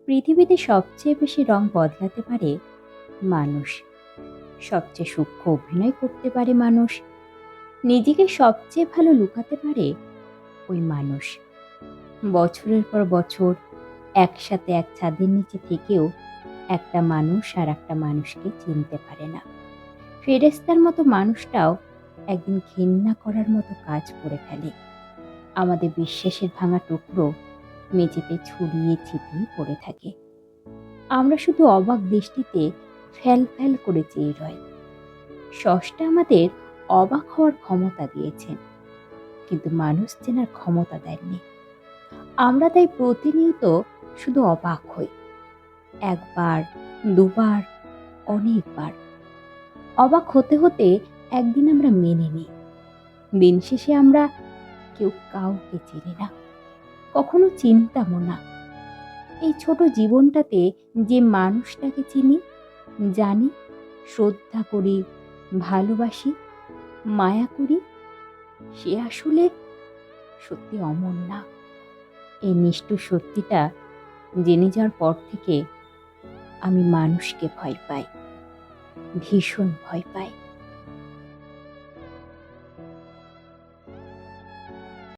পৃথিবীতে সবচেয়ে বেশি রং বদলাতে পারে মানুষ। সবচেয়ে সূক্ষ্ম অভিনয় করতে পারে মানুষ। নিজেকে সবচেয়ে ভালো লুকাতে পারে ওই মানুষ। বছরের পর বছর একসাথে এক ছাদের নিচে থেকেও একটা মানুষ আর একটা মানুষকে চিনতে পারে না। ফেরেশতার মতো মানুষটাও একদিন ঘেন্না করার মতো কাজ করে ফেলে। আমাদের বিশ্বাসের ভাঙা টুকরো মেঝেতে ছড়িয়ে ছিটিয়ে পড়ে থাকে। আমরা শুধু অবাক দৃষ্টিতে ফ্যাল ফ্যাল করে চেয়ে রই। স্রষ্টা আমাদের অবাক হওয়ার ক্ষমতা দিয়েছেন, কিন্তু মানুষ চেনার ক্ষমতা দেননি। আমরা তাই প্রতিনিয়ত শুধু অবাক হই, একবার, দুবার, অনেকবার। অবাক হতে হতে একদিন আমরা মেনে নিই। দিন শেষে আমরা কেউ কাউকে চিনি না, কখনো চিনতামও না। এই ছোট জীবনটাতে যে মানুষটাকে চিনি, জানি, শ্রদ্ধা করি, ভালোবাসি, মায়া করি, সে আসলে সত্যি অমর না। এই নিষ্ঠুর সত্যিটা জেনে যাওয়ার পর থেকে আমি মানুষকে ভয় পাই, ভীষণ ভয় পাই।